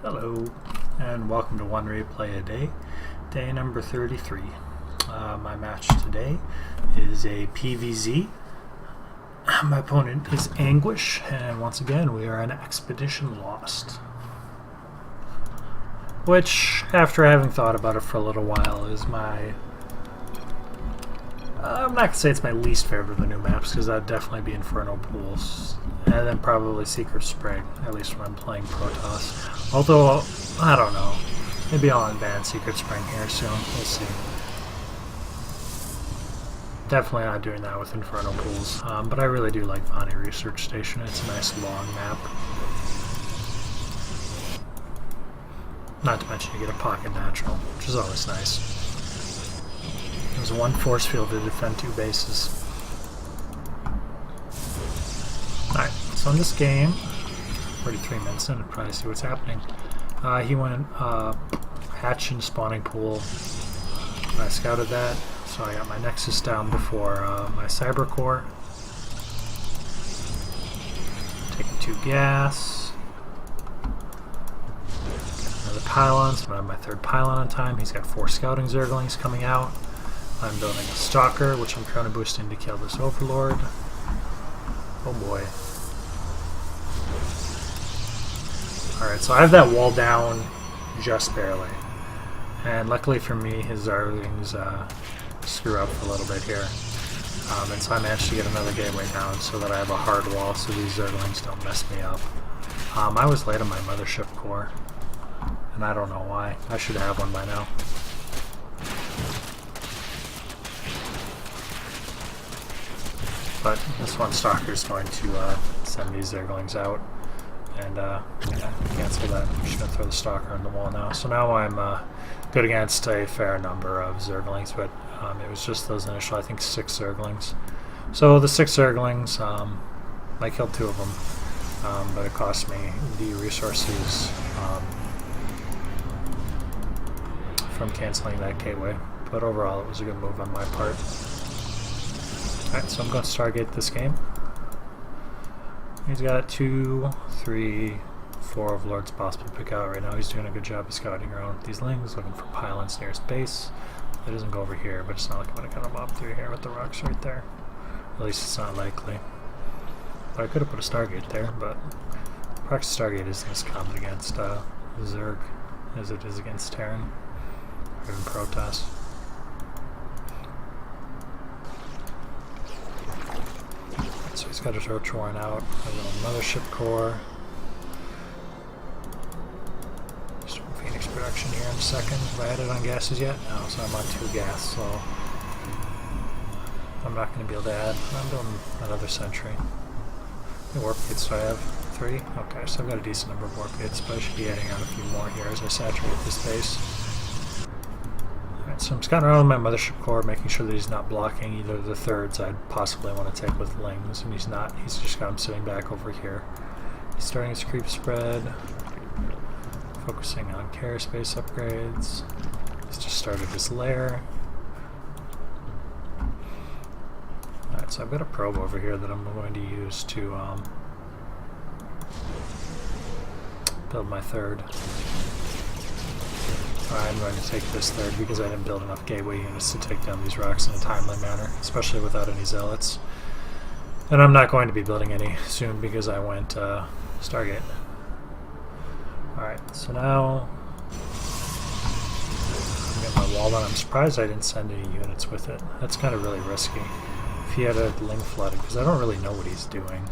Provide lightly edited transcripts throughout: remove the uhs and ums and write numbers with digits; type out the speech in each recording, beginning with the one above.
Hello, and welcome to One Replay a Day, day number 33. My match today is a PVZ. My opponent is Anguish, and once again we are an Expedition Lost. Which, after having thought about it for a little while, is my... I'm not going to say it's my least favorite of the new maps, because that'd definitely be Inferno Pools. And then probably Secret Spring, at least when I'm playing Protoss. Although, I don't know. Maybe I'll unban Secret Spring here soon. We'll see. Definitely not doing that with Inferno Pools. But I really do like Vani Research Station. It's a nice long map. Not to mention you get a pocket natural, which is always nice. There's one force field to defend two bases. Alright, so in this game, 43 minutes in, I'll probably see what's happening. He went hatch and spawning pool. I scouted that, so I got my Nexus down before my Cyber Core. Taking 2 gas. Got another pylon, so I have my 3rd pylon on time. He's got 4 scouting Zerglings coming out. I'm building a Stalker, which I'm trying to boost in to kill this Overlord. Oh boy. Alright, so I have that wall down just barely. And luckily for me, his Zerglings screw up a little bit here. And so I managed to get another gateway down so that I have a hard wall so these Zerglings don't mess me up. I was late on my Mothership Core, and I don't know why. I should have one by now. But this one Stalker is going to send these Zerglings out. And yeah, cancel that. I'm just going to throw the Stalker on the wall now. So now I'm good against a fair number of Zerglings, but it was just those initial, I think, 6 Zerglings. So the 6 Zerglings, I killed 2 of them, but it cost me the resources from canceling that gateway. But overall, it was a good move on my part. Alright, so I'm going to Stargate this game. He's got 2, 3, 4 Overlords possible to pick out right now. He's doing a good job of scouting around these lings, looking for pylons near his base. It doesn't go over here, but it's not like I'm going to cut him up through here with the rocks right there. At least it's not likely. But I could have put a Stargate there, but Proxy Stargate isn't as common against Zerg as it is against Terran, or even Protoss. So he's got his Roach Warren out, a little Mothership Core. Just Phoenix production here in a second. Have I added on gases yet? No, so I'm on 2 gas, so I'm not going to be able to add. I'm building another Sentry. How many Warp Gates do I have? 3? Okay, so I've got a decent number of Warp Gates, but I should be adding on a few more here as I saturate this base. So I'm scouting around my Mothership Core, making sure that he's not blocking either of the thirds I'd possibly want to take with Lings, and he's not. He's just got him sitting back over here. He's starting his creep spread, focusing on carrier space upgrades. He's just started his lair. Alright, so I've got a probe over here that I'm going to use to build my 3rd. I'm going to take this 3rd because I didn't build enough gateway units to take down these rocks in a timely manner, especially without any zealots. And I'm not going to be building any soon because I went Stargate. Alright, so now I'm getting my wall done. I'm surprised I didn't send any units with it. That's kind of really risky. If he had a Ling flooded, because I don't really know what he's doing.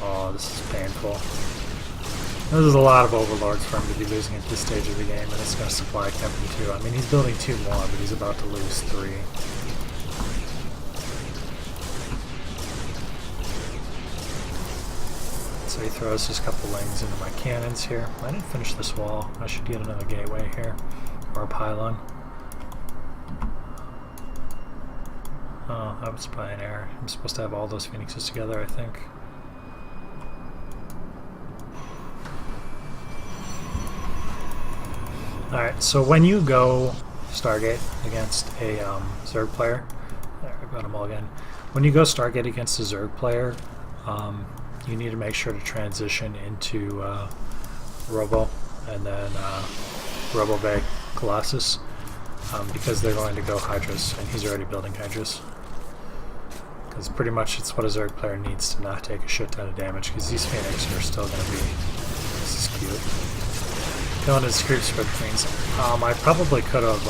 Oh, this is painful. There's a lot of Overlords for him to be losing at this stage of the game, and it's going to supply camp him too. I mean, he's building 2 more, but he's about to lose 3. So he throws just a couple Lings into my cannons here. I didn't finish this wall. I should get another gateway here, or a pylon. Oh, that was by an error. I'm supposed to have all those Phoenixes together, I think. Alright, so when you go Stargate against a Zerg player, there, I've got them all again. When you go Stargate against a Zerg player, you need to make sure to transition into Robo and then Robo Bay Colossus, because they're going to go Hydras, and he's already building Hydras. Because pretty much it's what a Zerg player needs to not take a shit ton of damage, because these Phoenix are still going to be... This is cute. Killing his creeps for the queens. I probably could have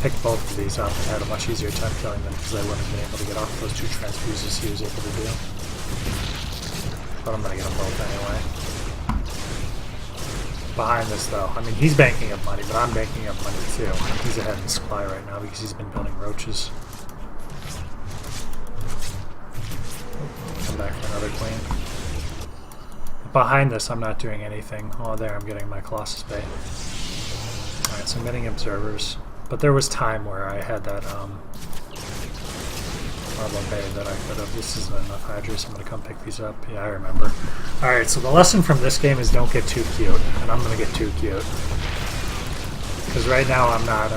picked both of these up and had a much easier time killing them, because I wouldn't have been able to get off those 2 transfuses he was able to do. But I'm going to get them both anyway. Behind this though, I mean he's banking up money, but I'm banking up money too. He's ahead in supply right now because he's been building roaches. Come back for another queen. Behind this I'm not doing anything. Oh there, I'm getting my Colossus Bay. Alright, so I'm getting observers. But there was time where I had that Marble Bay that I could have. This isn't enough Hydras, I'm going to come pick these up. Yeah, I remember. Alright, so the lesson from this game is don't get too cute. And I'm going to get too cute. Because right now I'm not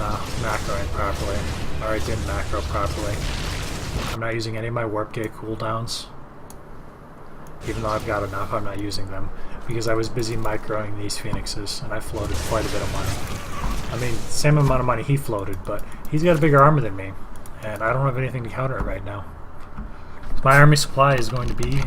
macroing properly. Or I didn't macro properly. I'm not using any of my Warp Gate cooldowns. Even though I've got enough, I'm not using them. Because I was busy microing these Phoenixes, and I floated quite a bit of money. I mean, same amount of money he floated, but he's got a bigger armor than me. And I don't have anything to counter it right now. So my army supply is going to be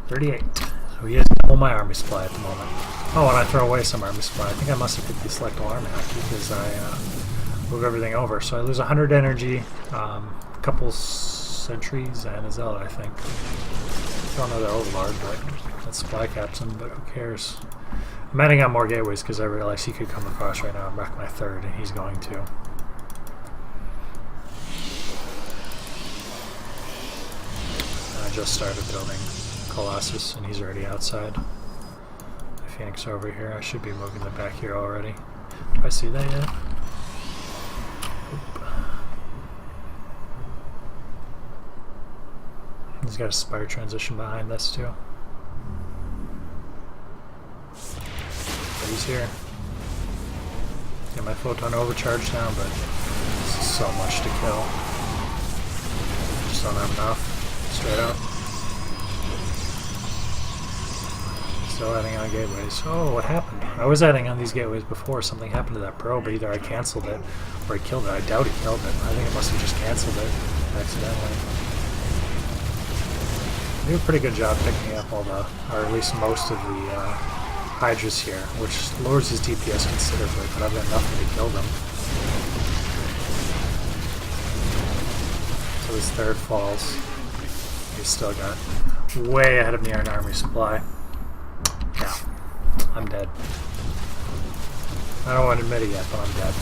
38. So he has double my army supply at the moment. Oh, and I throw away some army supply. I think I must have picked the select alarm hack because I move everything over. So I lose 100 energy, a couple sentries, and a zealot, I think. I don't know the overlord, but that's supply captain, but who cares? I'm adding on more gateways because I realize he could come across right now and wreck my third, and he's going to. I just started building Colossus, and he's already outside. The Phoenix over here. I should be moving them back here already. Do I see that yet? Oop. He's got a Spire transition behind this too. But he's here. Get my photon overcharge now, but this is so much to kill. Just don't have enough. Straight up. Still adding on gateways. Oh, what happened? I was adding on these gateways before. Something happened to that probe. Either I canceled it or he killed it. I doubt he killed it. I think it must have just canceled it accidentally. I did a pretty good job picking up all the, or at least most of the Hydras here, which lowers his DPS considerably, but I've got nothing to kill them. So his third falls. He's still got way ahead of me on army supply. Yeah, I'm dead. I don't want to admit it yet, but I'm dead.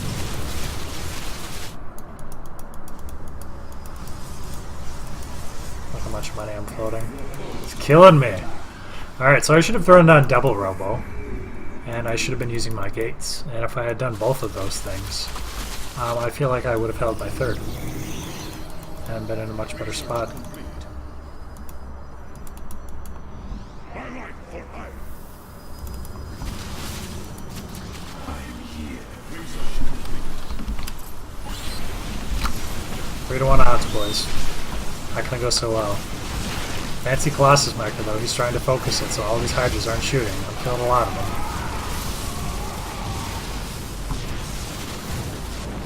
Look how much money I'm floating. It's killing me! Alright, so I should have thrown down double Robo. And I should have been using my gates. And if I had done both of those things, I feel like I would have held my third. And been in a much better spot. Three to 1 odds, boys. Not gonna go so well. Fancy Colossus micro though, he's trying to focus it so all these Hydras aren't shooting. I'm killing a lot of them.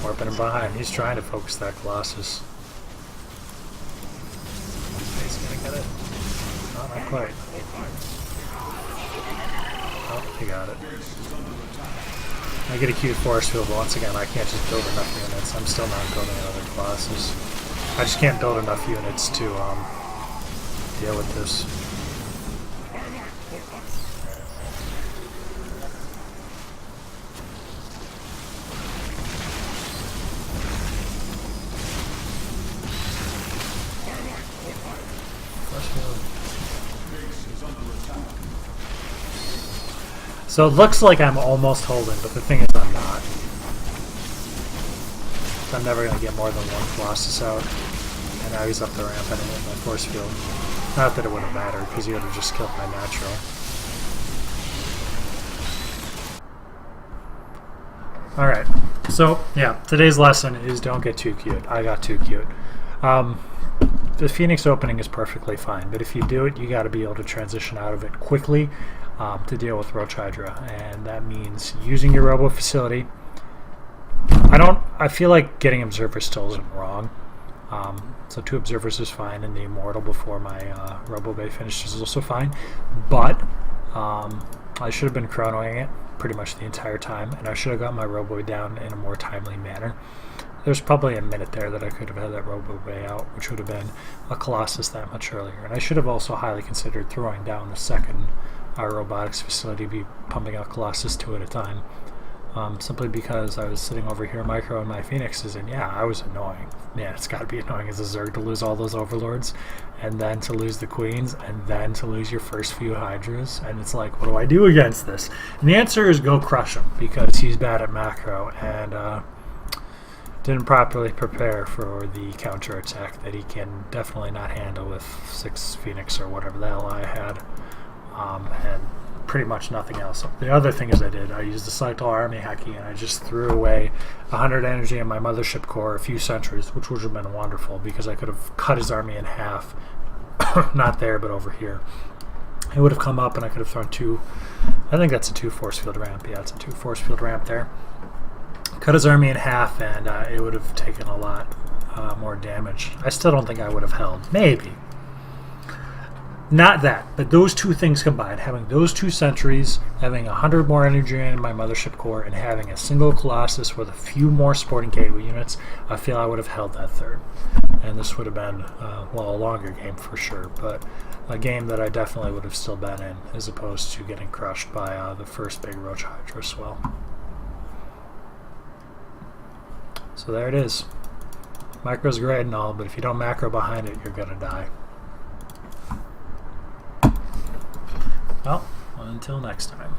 Warping him behind. He's trying to focus that Colossus. He's gonna get it. No, not quite. Oh, he got it. I get a cute force field, but once again I can't just build enough units. I'm still not building another Colossus. I just can't build enough units to deal with this. So it looks like I'm almost holding, but the thing is I'm not. I'm never going to get more than one Colossus out. And now he's up the ramp and I hit my force field. Not that it would have mattered, because he would have just killed my natural. Alright, so yeah, today's lesson is don't get too cute. I got too cute. the Phoenix opening is perfectly fine, but if you do it, you got to be able to transition out of it quickly to deal with Roach Hydra, and that means using your Robo Facility. I feel like getting Observer still isn't wrong. So 2 Observers is fine, and the Immortal before my Robo Bay finishes is also fine. But I should have been chronoing it pretty much the entire time, and I should have got my Robo down in a more timely manner. There's probably a minute there that I could have had that Robo Bay out, which would have been a Colossus that much earlier. And I should have also highly considered throwing down the second Robotics Facility, be pumping out Colossus 2 at a time. Simply because I was sitting over here microing my Phoenixes, and yeah, I was annoying. Man, it's got to be annoying as a Zerg to lose all those Overlords, and then to lose the Queens, and then to lose your first few Hydras, and it's like, what do I do against this? And the answer is go crush him, because he's bad at macro, and didn't properly prepare for the counterattack that he can definitely not handle with 6 Phoenix or whatever the hell I had, and pretty much nothing else. The other thing is I used the Cyclo Army Heki, and I just threw away 100 energy in my Mothership Core, a few sentries, which would have been wonderful because I could have cut his army in half. Not there, but over here. It would have come up, and I could have thrown 2. I think that's a 2 force field ramp. Yeah, it's a 2 force field ramp there. Cut his army in half, and it would have taken a lot more damage. I still don't think I would have held. Maybe. Not that, but those 2 things combined, having those 2 sentries, having 100 more energy in my Mothership Core, and having a single Colossus with a few more Sporting Gateway units, I feel I would have held that third. And this would have been, well, a longer game for sure, but a game that I definitely would have still been in, as opposed to getting crushed by the first big Roach Hydra swell. So there it is. Macro's great and all, but if you don't macro behind it, you're going to die. Well, until next time.